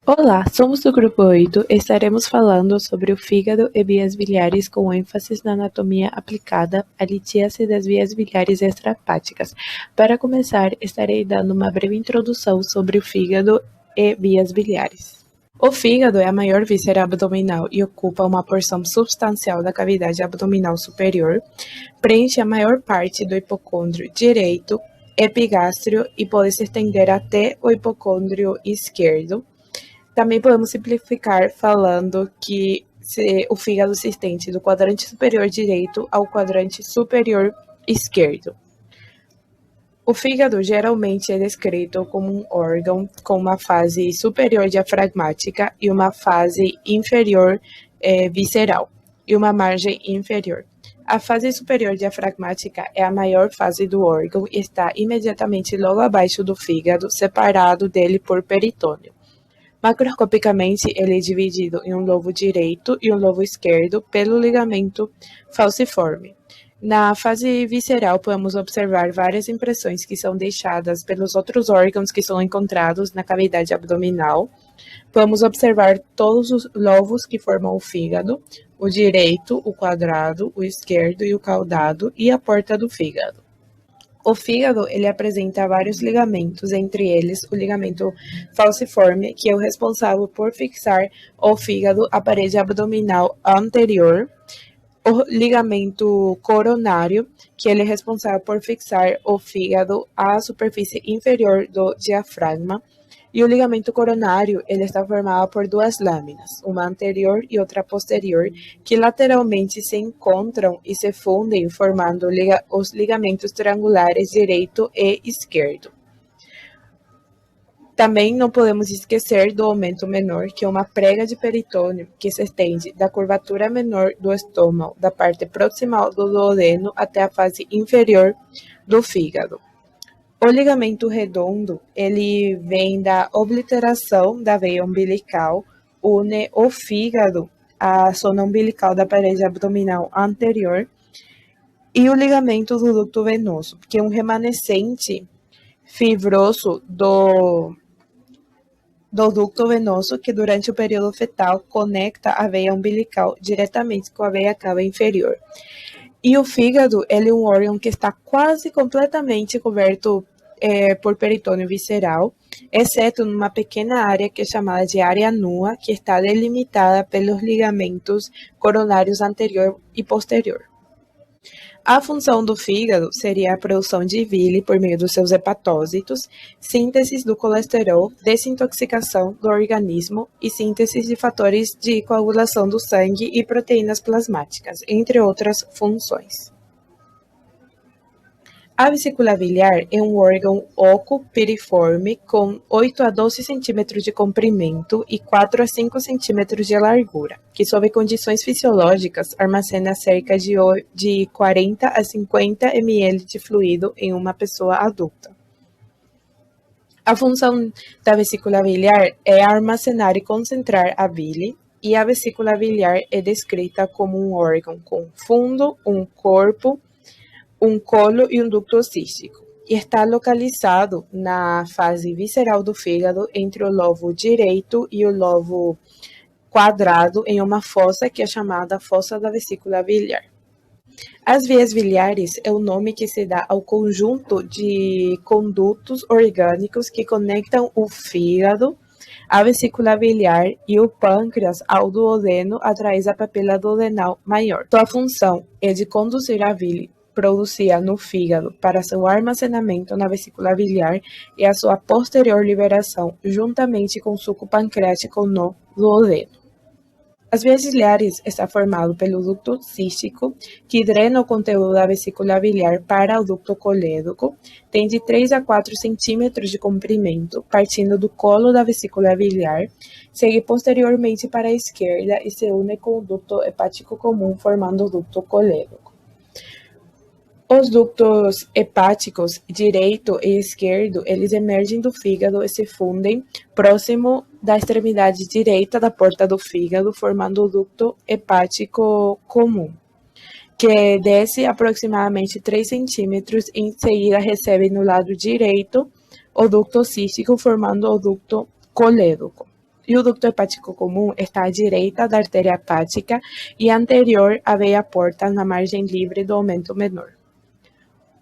Olá, somos do Grupo 8 e estaremos falando sobre o fígado e vias biliares com ênfase na anatomia aplicada à litíase das vias biliares extrahepáticas. Para começar, estarei dando uma breve introdução sobre o fígado e vias biliares. O fígado é a maior víscera abdominal e ocupa uma porção substancial da cavidade abdominal superior, preenche a maior parte do hipocôndrio direito, epigástreo e pode se estender até o hipocôndrio esquerdo. Também podemos simplificar falando que o fígado se estende do quadrante superior direito ao quadrante superior esquerdo. O fígado geralmente é descrito como um órgão com uma fase superior diafragmática e uma fase inferior visceral e uma margem inferior. A fase superior diafragmática é a maior fase do órgão e está imediatamente logo abaixo do fígado, separado dele por peritônio. Macroscopicamente, ele é dividido em um lobo direito e um lobo esquerdo pelo ligamento falciforme. Na fase visceral, podemos observar várias impressões que são deixadas pelos outros órgãos que são encontrados na cavidade abdominal. Podemos observar todos os lobos que formam o fígado, o direito, o quadrado, o esquerdo e o caudado, e a porta do fígado. O fígado, ele apresenta vários ligamentos, entre eles o ligamento falciforme, que é o responsável por fixar o fígado à parede abdominal anterior, o ligamento coronário, que ele é responsável por fixar o fígado à superfície inferior do diafragma, e o ligamento coronário, ele está formado por duas lâminas, uma anterior e outra posterior, que lateralmente se encontram e se fundem, formando os ligamentos triangulares direito e esquerdo. Também não podemos esquecer do aumento menor, que é uma prega de peritônio que se estende da curvatura menor do estômago, da parte proximal do duodeno até a fase inferior do fígado. O ligamento redondo, ele vem da obliteração da veia umbilical, une o fígado à zona umbilical da parede abdominal anterior, e o ligamento do ducto venoso, que é um remanescente fibroso do ducto venoso que durante o período fetal conecta a veia umbilical diretamente com a veia cava inferior. E o fígado, ele é um órgão que está quase completamente coberto por peritônio visceral, exceto numa pequena área que é chamada de área nua, que está delimitada pelos ligamentos coronários anterior e posterior. A função do fígado seria a produção de bile por meio dos seus hepatócitos, síntese do colesterol, desintoxicação do organismo e síntese de fatores de coagulação do sangue e proteínas plasmáticas, entre outras funções. A vesícula biliar é um órgão oco piriforme com 8 a 12 centímetros de comprimento e 4 a 5 centímetros de largura, que sob condições fisiológicas armazena cerca de 40 a 50 ml de fluido em uma pessoa adulta. A função da vesícula biliar é armazenar e concentrar a bile, e a vesícula biliar é descrita como um órgão com fundo, um corpo, um colo e um ducto cístico, e está localizado na fase visceral do fígado entre o lobo direito e o lobo quadrado em uma fossa que é chamada fossa da vesícula biliar. As vias biliares é o nome que se dá ao conjunto de condutos orgânicos que conectam o fígado, a vesícula biliar e o pâncreas ao duodeno através da papila duodenal maior. Sua função é de conduzir a bile produzida no fígado para seu armazenamento na vesícula biliar e a sua posterior liberação juntamente com o suco pancreático no duodeno. As vias biliares está formado pelo ducto cístico, que drena o conteúdo da vesícula biliar para o ducto colédoco, tem de 3 a 4 centímetros de comprimento, partindo do colo da vesícula biliar, segue posteriormente para a esquerda e se une com o ducto hepático comum, formando o ducto colédoco. Os ductos hepáticos direito e esquerdo, eles emergem do fígado e se fundem próximo da extremidade direita da porta do fígado, formando o ducto hepático comum, que desce aproximadamente 3 centímetros e em seguida recebe no lado direito o ducto cístico, formando o ducto colédoco. E o ducto hepático comum está à direita da artéria hepática e anterior à veia porta na margem livre do aumento menor.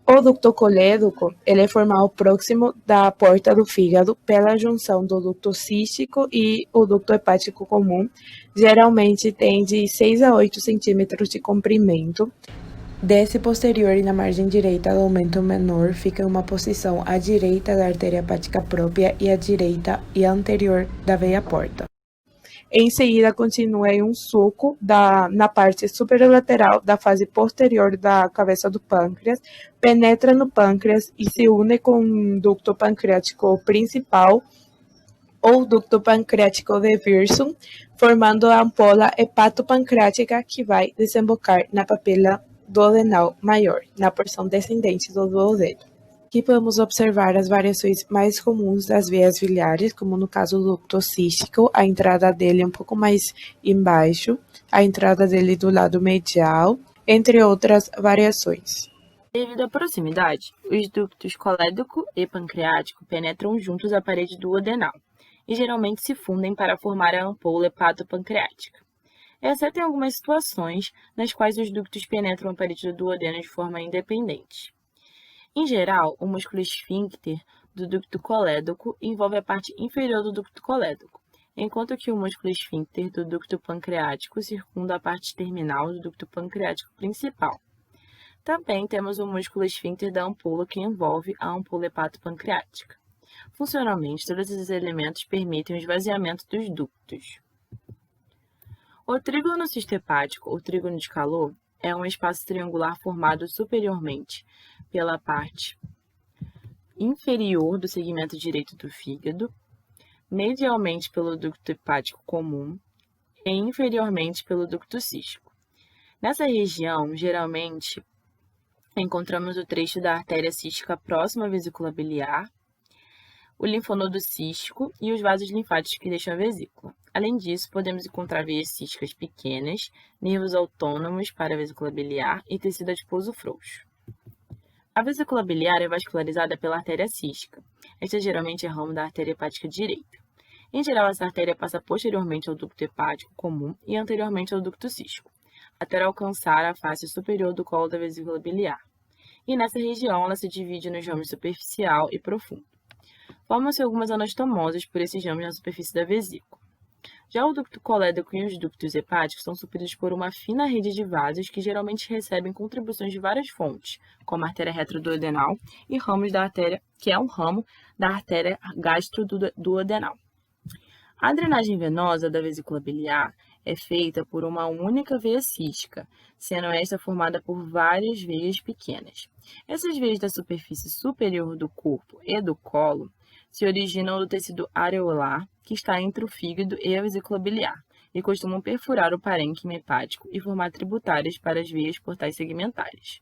O ducto colédoco ele é formado próximo da porta do fígado pela junção do ducto cístico e o ducto hepático comum. Geralmente tem de 6 a 8 centímetros de comprimento. Desce posterior e na margem direita do aumento menor fica em uma posição à direita da artéria hepática própria e à direita e anterior da veia porta. Em seguida, continua em um sulco na parte superolateral da fase posterior da cabeça do pâncreas, penetra no pâncreas e se une com o ducto pancreático principal ou ducto pancreático de Wirsum, formando a ampola hepatopancreática que vai desembocar na papila duodenal maior, na porção descendente do duodeno. Aqui podemos observar as variações mais comuns das veias biliares, como no caso do ducto cístico, a entrada dele é um pouco mais embaixo, a entrada dele do lado medial, entre outras variações. Devido à proximidade, os ductos colédoco e pancreático penetram juntos a parede duodenal e geralmente se fundem para formar a ampola hepatopancreática, exceto em algumas situações nas quais os ductos penetram a parede do duodeno de forma independente. Em geral, o músculo esfíncter do ducto colédoco envolve a parte inferior do ducto colédoco, enquanto que o músculo esfíncter do ducto pancreático circunda a parte terminal do ducto pancreático principal. Também temos o músculo esfíncter da ampola, que envolve a ampola hepatopancreática. Funcionalmente, todos esses elementos permitem o esvaziamento dos ductos. O trígono cisto hepático, ou trígono de calor, é um espaço triangular formado superiormente pela parte inferior do segmento direito do fígado, medialmente pelo ducto hepático comum e inferiormente pelo ducto cístico. Nessa região, geralmente, encontramos o trecho da artéria cística próxima à vesícula biliar, o linfonodo cístico e os vasos linfáticos que deixam a vesícula. Além disso, podemos encontrar veias císticas pequenas, nervos autônomos para a vesícula biliar e tecido adiposo frouxo. A vesícula biliar é vascularizada pela artéria cística. Esta geralmente é ramo da artéria hepática direita. Em geral, essa artéria passa posteriormente ao ducto hepático comum e anteriormente ao ducto cístico, até alcançar a face superior do colo da vesícula biliar. E nessa região, ela se divide nos ramos superficial e profundo. Formam-se algumas anastomoses por esses ramos na superfície da vesícula. Já o ducto colédoco e os ductos hepáticos são supridos por uma fina rede de vasos que geralmente recebem contribuições de várias fontes, como a artéria retroduodenal e ramos da artéria, que é um ramo da artéria gastroduodenal. A drenagem venosa da vesícula biliar é feita por uma única veia cística, sendo esta formada por várias veias pequenas. Essas veias da superfície superior do corpo e do colo se originam do tecido areolar, que está entre o fígado e a vesícula biliar, e costumam perfurar o parênquima hepático e formar tributárias para as veias portais segmentares.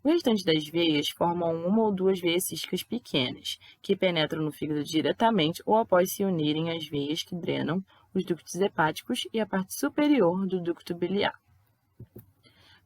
O restante das veias formam uma ou duas veias císticas pequenas, que penetram no fígado diretamente ou após se unirem às veias que drenam os ductos hepáticos e a parte superior do ducto biliar.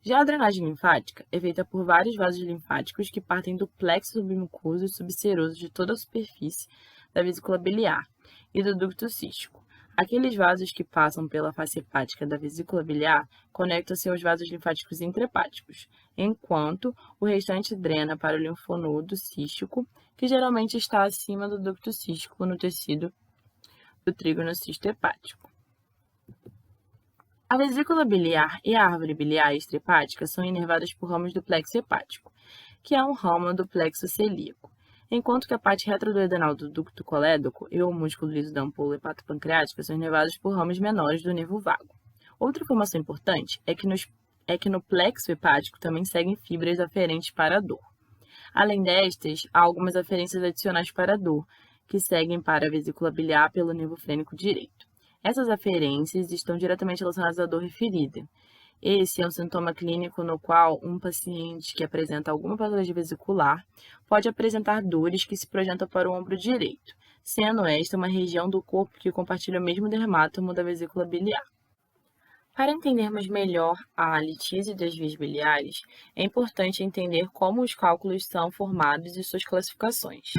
Já a drenagem linfática é feita por vários vasos linfáticos que partem do plexo submucoso e subseroso de toda a superfície da vesícula biliar e do ducto cístico. Aqueles vasos que passam pela face hepática da vesícula biliar conectam-se aos vasos linfáticos intrahepáticos, enquanto o restante drena para o linfonodo cístico, que geralmente está acima do ducto cístico no tecido do trígono cisto hepático. A vesícula biliar e a árvore biliar extrahepática são inervadas por ramos do plexo hepático, que é um ramo do plexo celíaco, enquanto que a parte retroduodenal do ducto colédoco e o músculo liso da ampola hepatopancreática são inervados por ramos menores do nervo vago. Outra informação importante é que no plexo hepático também seguem fibras aferentes para a dor. Além destas, há algumas aferências adicionais para a dor, que seguem para a vesícula biliar pelo nervo frênico direito. Essas aferências estão diretamente relacionadas à dor referida. Esse é um sintoma clínico no qual um paciente que apresenta alguma patologia vesicular pode apresentar dores que se projetam para o ombro direito, sendo esta uma região do corpo que compartilha o mesmo dermatomo da vesícula biliar. Para entendermos melhor a litise das vias biliares, é importante entender como os cálculos são formados e suas classificações.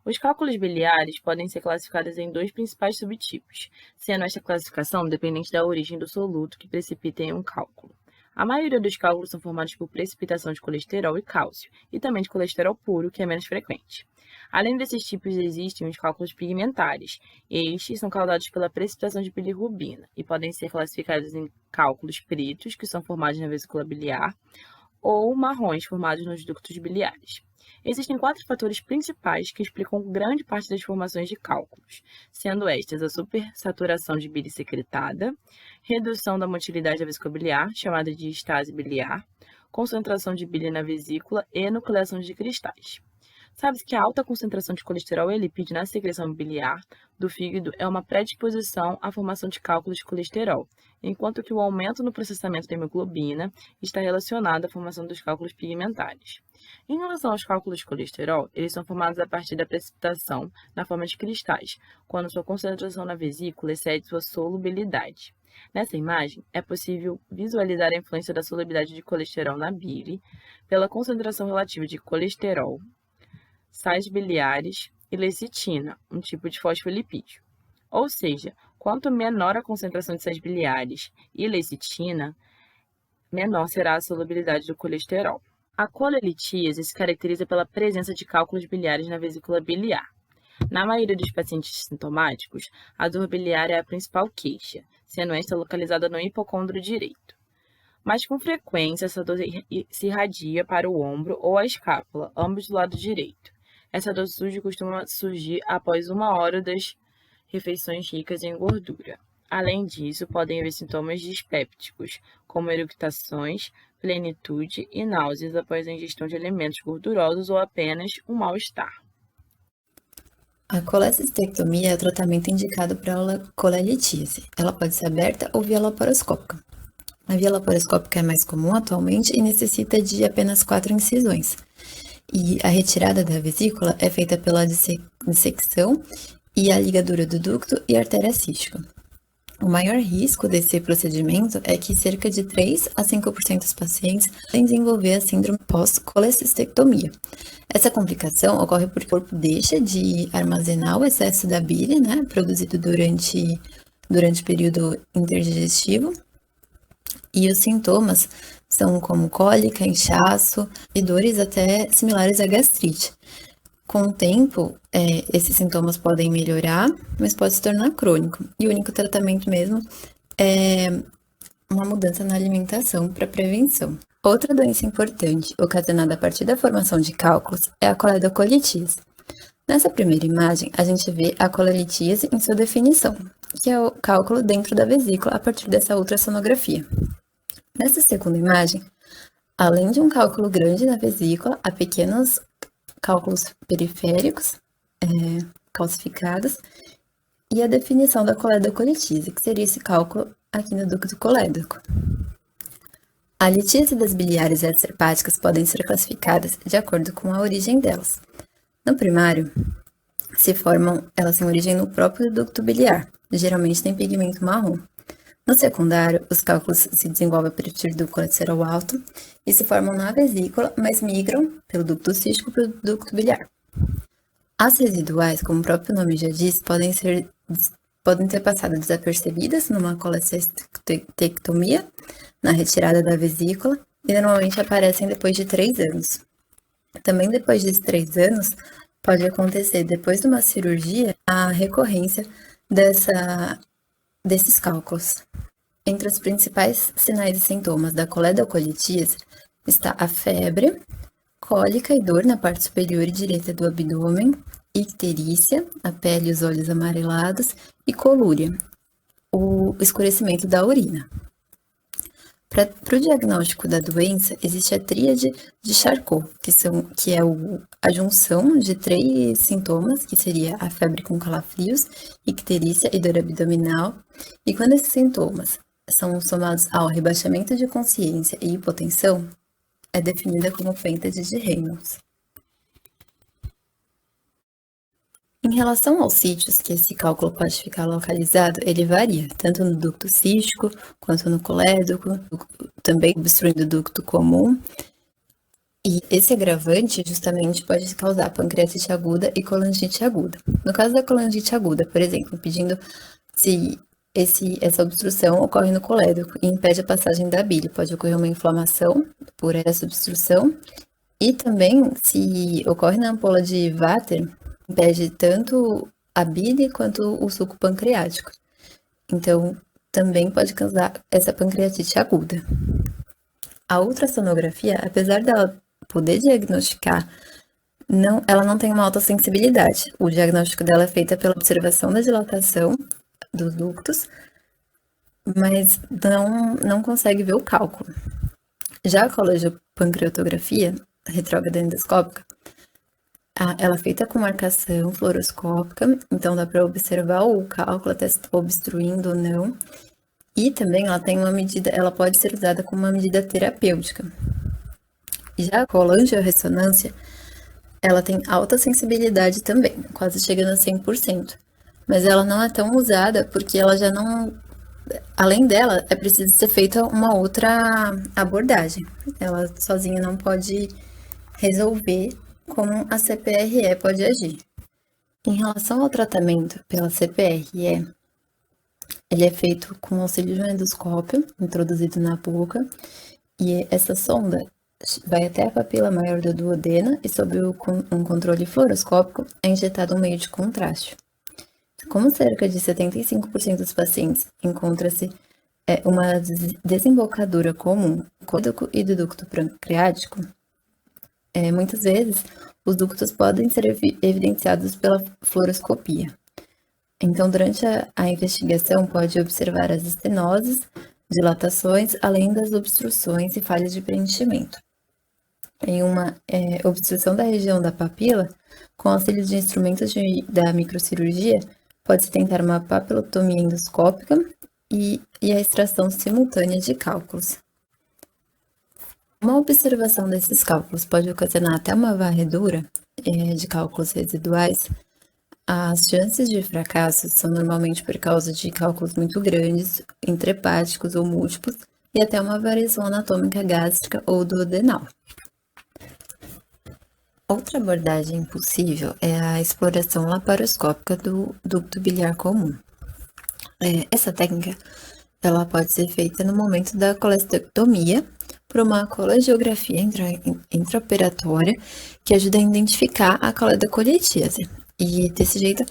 Os cálculos biliares podem ser classificados em dois principais subtipos, sendo esta classificação dependente da origem do soluto que precipita em um cálculo. A maioria dos cálculos são formados por precipitação de colesterol e cálcio, e também de colesterol puro, que é menos frequente. Além desses tipos, existem os cálculos pigmentares. Estes são causados pela precipitação de bilirrubina e podem ser classificados em cálculos pretos, que são formados na vesícula biliar, ou marrons, formados nos ductos biliares. Existem 4 fatores principais que explicam grande parte das formações de cálculos, sendo estas a supersaturação de bile secretada, redução da motilidade da vesícula biliar, chamada de estase biliar, concentração de bile na vesícula e nucleação de cristais. Sabe-se que a alta concentração de colesterol e lipídio na secreção biliar do fígado é uma predisposição à formação de cálculos de colesterol, enquanto que o aumento no processamento da hemoglobina está relacionado à formação dos cálculos pigmentares. Em relação aos cálculos de colesterol, eles são formados a partir da precipitação na forma de cristais, quando sua concentração na vesícula excede sua solubilidade. Nessa imagem, é possível visualizar a influência da solubilidade de colesterol na bile pela concentração relativa de colesterol, sais biliares e lecitina, um tipo de fosfolipídio. Ou seja, quanto menor a concentração de sais biliares e lecitina, menor será a solubilidade do colesterol. A colelitíase se caracteriza pela presença de cálculos biliares na vesícula biliar. Na maioria dos pacientes sintomáticos, a dor biliar é a principal queixa, sendo esta localizada no hipocôndrio direito. Mas com frequência, essa dor se irradia para o ombro ou a escápula, ambos do lado direito. Essa dor costuma surgir após 1 hora das refeições ricas em gordura. Além disso, podem haver sintomas dispépticos, como eructações, plenitude e náuseas após a ingestão de alimentos gordurosos ou apenas um mal-estar. A colecistectomia é o tratamento indicado para a colelitíase. Ela pode ser aberta ou via laparoscópica. A via laparoscópica é mais comum atualmente e necessita de apenas 4 incisões. E a retirada da vesícula é feita pela dissecção e a ligadura do ducto e artéria cística. O maior risco desse procedimento é que cerca de 3 a 5% dos pacientes podem desenvolver a síndrome pós-colecistectomia. Essa complicação ocorre porque o corpo deixa de armazenar o excesso da bile, produzido durante o período interdigestivo, e os sintomas são como cólica, inchaço e dores até similares à gastrite. Com o tempo, esses sintomas podem melhorar, mas pode se tornar crônico. E o único tratamento mesmo é uma mudança na alimentação para prevenção. Outra doença importante, ocasionada a partir da formação de cálculos, é a coledocolitíase. Nessa primeira imagem, a gente vê a colelitíase em sua definição, que é o cálculo dentro da vesícula a partir dessa ultrassonografia. Nessa segunda imagem, além de um cálculo grande na vesícula, há pequenos cálculos periféricos calcificados e a definição da coledocolitíase, que seria esse cálculo aqui no ducto colédoco. A litíase das biliares extrahepáticas podem ser classificadas de acordo com a origem delas. No primário, elas têm origem no próprio ducto biliar, geralmente tem pigmento marrom. No secundário, os cálculos se desenvolvem a partir do colesterol alto e se formam na vesícula, mas migram pelo ducto cístico para o ducto biliar. As residuais, como o próprio nome já diz, podem ter passado desapercebidas numa colecistectomia, na retirada da vesícula, e normalmente aparecem depois de 3 anos. Também depois de 3 anos, pode acontecer, depois de uma cirurgia, a recorrência desses cálculos. Entre os principais sinais e sintomas da coledocolitíase está a febre, cólica e dor na parte superior e direita do abdômen, icterícia, a pele e os olhos amarelados, e colúria, o escurecimento da urina. Para o diagnóstico da doença, existe a tríade de Charcot, que é a junção de 3 sintomas, que seria a febre com calafrios, icterícia e dor abdominal. E quando esses sintomas são somados ao rebaixamento de consciência e hipotensão, é definida como FENTADE de Reynolds. Em relação aos sítios que esse cálculo pode ficar localizado, ele varia, tanto no ducto cístico quanto no colédoco, também obstruindo o ducto comum. E esse agravante justamente pode causar pancreatite aguda e colangite aguda. No caso da colangite aguda, por exemplo, pedindo se essa obstrução ocorre no colédoco e impede a passagem da bile, pode ocorrer uma inflamação por essa obstrução. E também, se ocorre na ampola de Vater, impede tanto a bile quanto o suco pancreático. Então, também pode causar essa pancreatite aguda. A ultrassonografia, apesar dela poder diagnosticar, ela não tem uma alta sensibilidade. O diagnóstico dela é feito pela observação da dilatação dos ductos, mas não consegue ver o cálculo. Já a coledopancreatografia retrógrada endoscópica, ela é feita com marcação fluoroscópica, então dá para observar o cálculo até se está obstruindo ou não. E também ela tem uma medida, ela pode ser usada como uma medida terapêutica. Já a colangiorressonância, ela tem alta sensibilidade também, quase chegando a 100%. Mas ela não é tão usada porque ela já não... Além dela, é preciso ser feita uma outra abordagem. Ela sozinha não pode resolver como a CPRE pode agir. Em relação ao tratamento pela CPRE, ele é feito com auxílio de um endoscópio introduzido na boca e essa sonda vai até a papila maior do duodeno e sob um controle fluoroscópico é injetado um meio de contraste. Como cerca de 75% dos pacientes encontra-se uma desembocadura comum do colédoco e do ducto pancreático, muitas vezes os ductos podem ser evidenciados pela fluoroscopia. Então, durante a investigação, pode observar as estenoses, dilatações, além das obstruções e falhas de preenchimento. Em uma obstrução da região da papila, com auxílio de instrumentos da microcirurgia, pode-se tentar uma papilotomia endoscópica e a extração simultânea de cálculos. Uma observação desses cálculos pode ocasionar até uma varredura de cálculos residuais. As chances de fracasso são normalmente por causa de cálculos muito grandes, intrahepáticos ou múltiplos, e até uma variação anatômica gástrica ou duodenal. Outra abordagem possível é a exploração laparoscópica do ducto biliar comum. Essa técnica ela pode ser feita no momento da colestectomia por uma colegiografia intraoperatória que ajuda a identificar a coledocolitíase. E desse jeito,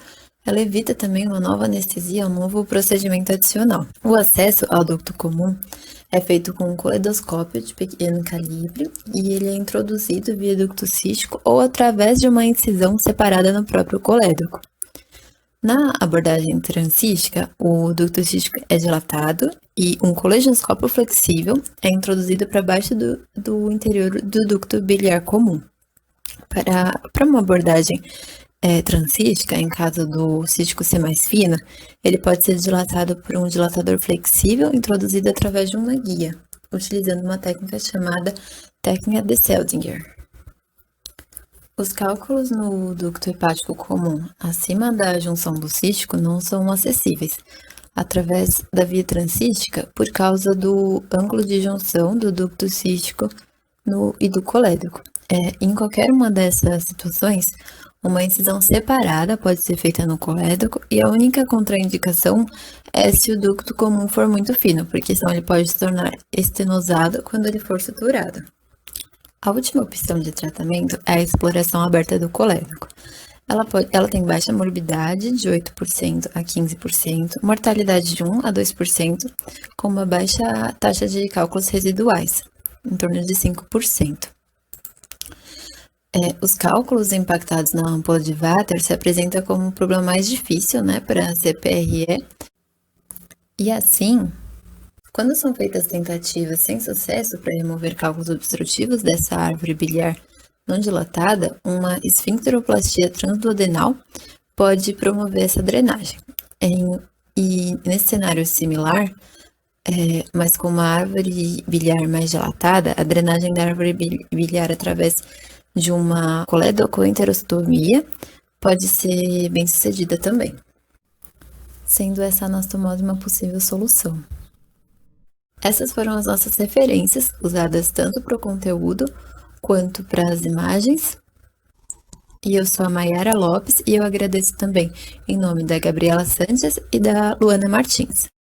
ela evita também uma nova anestesia, um novo procedimento adicional. O acesso ao ducto comum é feito com um coledoscópio de pequeno calibre e ele é introduzido via ducto cístico ou através de uma incisão separada no próprio colédoco. Na abordagem transcística, o ducto cístico é dilatado e um colegioscópio flexível é introduzido para baixo do interior do ducto biliar comum. Para uma abordagem transcística, em caso do cístico ser mais fino, ele pode ser dilatado por um dilatador flexível introduzido através de uma guia, utilizando uma técnica chamada técnica de Seldinger. Os cálculos no ducto hepático comum acima da junção do cístico não são acessíveis através da via transcística por causa do ângulo de junção do ducto cístico e do colédoco. Em qualquer uma dessas situações, uma incisão separada pode ser feita no colédoco e a única contraindicação é se o ducto comum for muito fino, porque senão ele pode se tornar estenosado quando ele for suturado. A última opção de tratamento é a exploração aberta do colédoco. Ela tem baixa morbidade, de 8% a 15%, mortalidade de 1 a 2%, com uma baixa taxa de cálculos residuais, em torno de 5%. Os cálculos impactados na ampola de Vater se apresentam como um problema mais difícil, para a CPRE. E assim, quando são feitas tentativas sem sucesso para remover cálculos obstrutivos dessa árvore biliar não dilatada, uma esfincteroplastia transduodenal pode promover essa drenagem. E nesse cenário similar, mas com uma árvore biliar mais dilatada, a drenagem da árvore biliar através de uma coledocoenterostomia pode ser bem sucedida também, sendo essa anastomose uma possível solução. Essas foram as nossas referências, usadas tanto para o conteúdo quanto para as imagens. E eu sou a Mayara Lopes e eu agradeço também em nome da Gabriela Sanches e da Luana Martins.